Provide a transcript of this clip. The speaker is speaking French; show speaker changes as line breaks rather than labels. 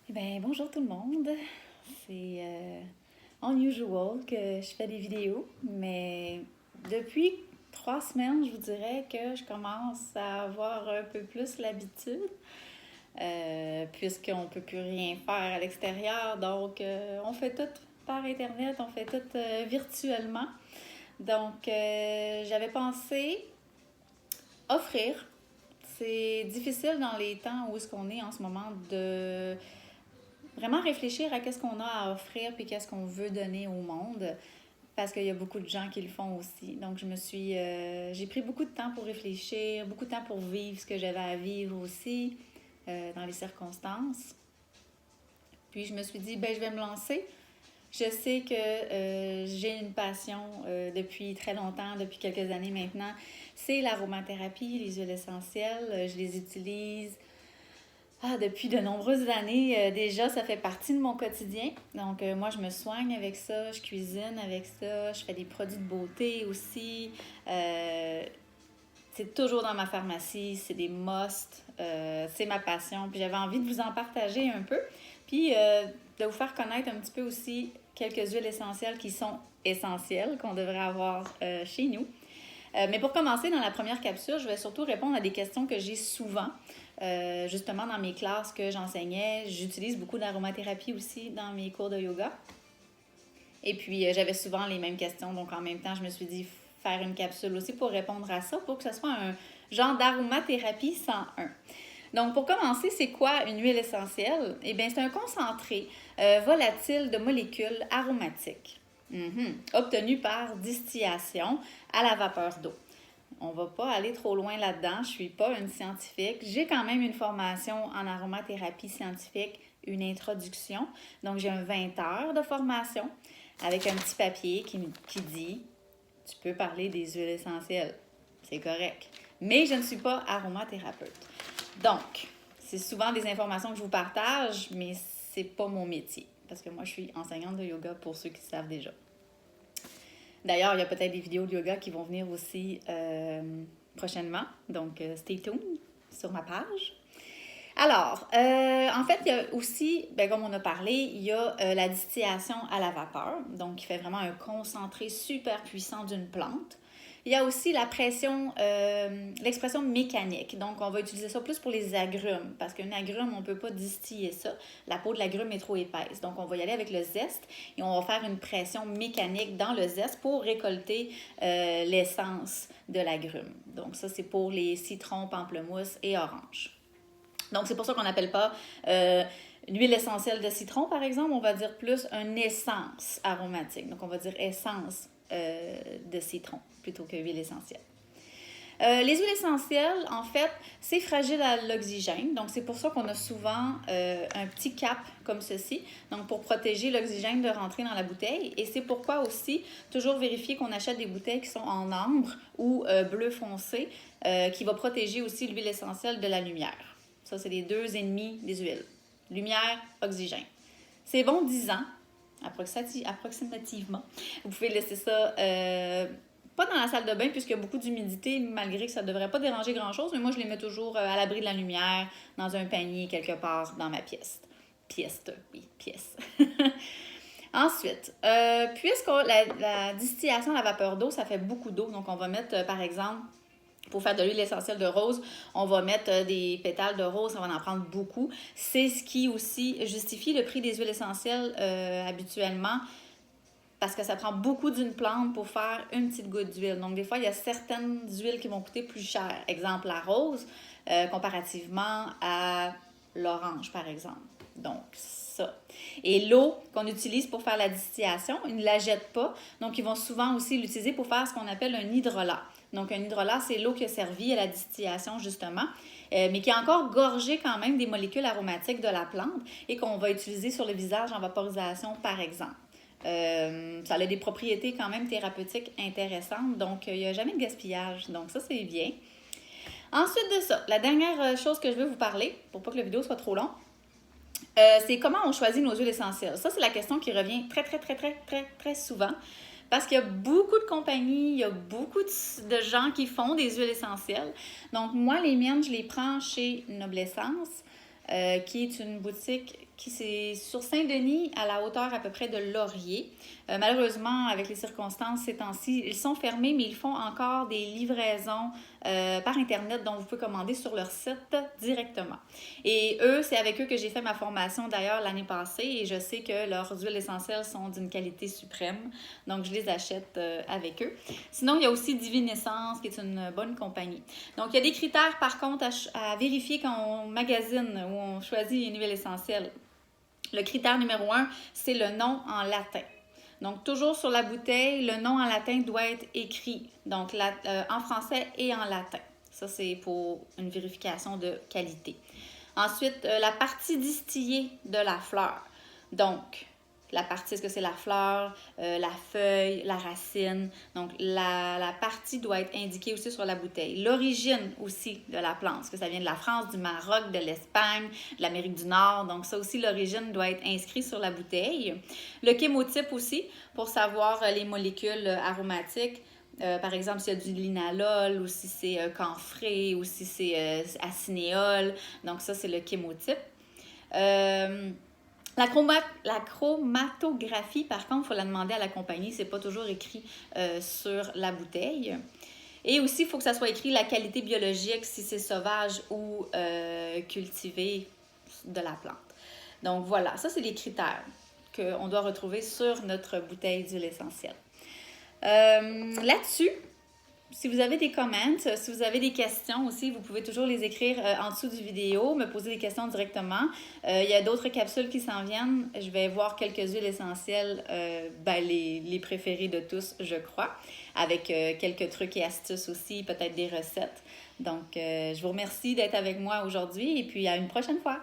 Eh bien, bonjour tout le monde. C'est unusual que je fais des vidéos, mais depuis 3 semaines, je vous dirais que je commence à avoir un peu plus l'habitude, puisqu'on ne peut plus rien faire à l'extérieur. Donc, on fait tout par Internet, on fait tout virtuellement. Donc, j'avais pensé offrir. C'est difficile dans les temps où est-ce qu'on est en ce moment de vraiment réfléchir à qu'est-ce qu'on a à offrir puis qu'est-ce qu'on veut donner au monde parce qu'il y a beaucoup de gens qui le font aussi. Donc j'ai pris beaucoup de temps pour réfléchir, beaucoup de temps pour vivre ce que j'avais à vivre aussi dans les circonstances. Puis je me suis dit ben je vais me lancer. Je sais que j'ai une passion depuis très longtemps, depuis quelques années maintenant. C'est l'aromathérapie, les huiles essentielles. Je les utilise depuis de nombreuses années, déjà, ça fait partie de mon quotidien. Donc, moi, je me soigne avec ça, je cuisine avec ça, je fais des produits de beauté aussi. C'est toujours dans ma pharmacie, c'est des must, c'est ma passion. Puis j'avais envie de vous en partager un peu, puis de vous faire connaître un petit peu aussi quelques huiles essentielles qui sont essentielles, qu'on devrait avoir chez nous. Mais pour commencer, dans la première capsule, je vais surtout répondre à des questions que j'ai souvent. Justement, dans mes classes que j'enseignais, j'utilise beaucoup d'aromathérapie aussi dans mes cours de yoga. Et puis, j'avais souvent les mêmes questions. Donc, en même temps, je me suis dit faire une capsule aussi pour répondre à ça, pour que ce soit un genre d'aromathérapie 101. Donc, pour commencer, c'est quoi une huile essentielle? Eh bien, c'est un concentré volatile de molécules aromatiques obtenu par distillation à la vapeur d'eau. On va pas aller trop loin là-dedans. Je suis pas une scientifique. J'ai quand même une formation en aromathérapie scientifique, une introduction. Donc, j'ai un 20 heures de formation avec un petit papier qui dit tu peux parler des huiles essentielles. C'est correct. Mais je ne suis pas aromathérapeute. Donc, c'est souvent des informations que je vous partage, mais c'est pas mon métier. Parce que moi, je suis enseignante de yoga pour ceux qui savent déjà. D'ailleurs, il y a peut-être des vidéos de yoga qui vont venir aussi prochainement. Donc, stay tuned sur ma page. Alors, en fait, il y a aussi, comme on a parlé, il y a la distillation à la vapeur, donc qui fait vraiment un concentré super puissant d'une plante. Il y a aussi la pression, l'expression mécanique. Donc, on va utiliser ça plus pour les agrumes, parce qu'un agrume, on ne peut pas distiller ça. La peau de l'agrume est trop épaisse. Donc, on va y aller avec le zeste et on va faire une pression mécanique dans le zeste pour récolter l'essence de l'agrume. Donc, ça, c'est pour les citrons, pamplemousse et oranges. Donc, c'est pour ça qu'on n'appelle pas l'huile essentielle de citron, par exemple. On va dire plus une essence aromatique. Donc, on va dire essence de citron plutôt que huile essentielle. Les huiles essentielles, en fait, c'est fragile à l'oxygène. Donc, c'est pour ça qu'on a souvent un petit cap comme ceci. Donc, pour protéger l'oxygène de rentrer dans la bouteille. Et c'est pourquoi aussi, toujours vérifier qu'on achète des bouteilles qui sont en ambre ou bleu foncé, qui va protéger aussi l'huile essentielle de la lumière. Ça, c'est les deux ennemis des huiles. Lumière, oxygène. C'est bon 10 ans, approximativement. Vous pouvez laisser ça pas dans la salle de bain puisqu'il y a beaucoup d'humidité, malgré que ça ne devrait pas déranger grand-chose, mais moi, je les mets toujours à l'abri de la lumière, dans un panier quelque part dans ma pièce. Pièce. Ensuite, puisque la distillation à la vapeur d'eau, ça fait beaucoup d'eau, donc on va mettre, par exemple, pour faire de l'huile essentielle de rose, on va mettre des pétales de rose, on va en prendre beaucoup. C'est ce qui aussi justifie le prix des huiles essentielles habituellement, parce que ça prend beaucoup d'une plante pour faire une petite goutte d'huile. Donc, des fois, il y a certaines huiles qui vont coûter plus cher. Exemple, la rose, comparativement à l'orange, par exemple. Donc, ça. Et l'eau qu'on utilise pour faire la distillation, ils ne la jettent pas. Donc, ils vont souvent aussi l'utiliser pour faire ce qu'on appelle un hydrolat. Donc, un hydrolat, c'est l'eau qui a servi à la distillation, justement, mais qui est encore gorgée quand même des molécules aromatiques de la plante et qu'on va utiliser sur le visage en vaporisation, par exemple. Ça a des propriétés quand même thérapeutiques intéressantes, donc il n'y a jamais de gaspillage. Donc, ça, c'est bien. Ensuite de ça, la dernière chose que je veux vous parler, pour pas que la vidéo soit trop longue, c'est comment on choisit nos huiles essentielles. Ça, c'est la question qui revient très souvent. Parce qu'il y a beaucoup de compagnies, il y a beaucoup de gens qui font des huiles essentielles. Donc, moi, les miennes, je les prends chez Noblessence, qui est une boutique qui c'est sur Saint-Denis, à la hauteur à peu près de Laurier. Malheureusement, avec les circonstances ces temps-ci, ils sont fermés, mais ils font encore des livraisons par Internet, dont vous pouvez commander sur leur site directement. Et eux, c'est avec eux que j'ai fait ma formation d'ailleurs l'année passée, et je sais que leurs huiles essentielles sont d'une qualité suprême, donc je les achète avec eux. Sinon, il y a aussi Divine Essence, qui est une bonne compagnie. Donc, il y a des critères, par contre, à vérifier quand on magasine ou on choisit une huile essentielle. Le critère numéro 1, c'est le nom en latin. Donc, toujours sur la bouteille, le nom en latin doit être écrit, donc en français et en latin. Ça, c'est pour une vérification de qualité. Ensuite, la partie distillée de la fleur. Donc, la partie, est-ce que c'est la fleur, la feuille, la racine? Donc, la partie doit être indiquée aussi sur la bouteille. L'origine aussi de la plante, est-ce que ça vient de la France, du Maroc, de l'Espagne, de l'Amérique du Nord? Donc, ça aussi, l'origine doit être inscrite sur la bouteille. Le chémotype aussi, pour savoir les molécules aromatiques. Par exemple, s'il y a du linalol ou si c'est camphré ou si c'est acénéol. Donc, ça, c'est le chémotype. La chromatographie, par contre, il faut la demander à la compagnie. C'est pas toujours écrit sur la bouteille. Et aussi, il faut que ça soit écrit la qualité biologique, si c'est sauvage ou cultivé de la plante. Donc, voilà, ça, c'est les critères qu'on doit retrouver sur notre bouteille d'huile essentielle. Là-dessus, si vous avez des comments, si vous avez des questions aussi, vous pouvez toujours les écrire en dessous du vidéo, me poser des questions directement. Il y a d'autres capsules qui s'en viennent. Je vais voir quelques huiles essentielles, les préférées de tous, je crois, avec quelques trucs et astuces aussi, peut-être des recettes. Donc, je vous remercie d'être avec moi aujourd'hui et puis à une prochaine fois.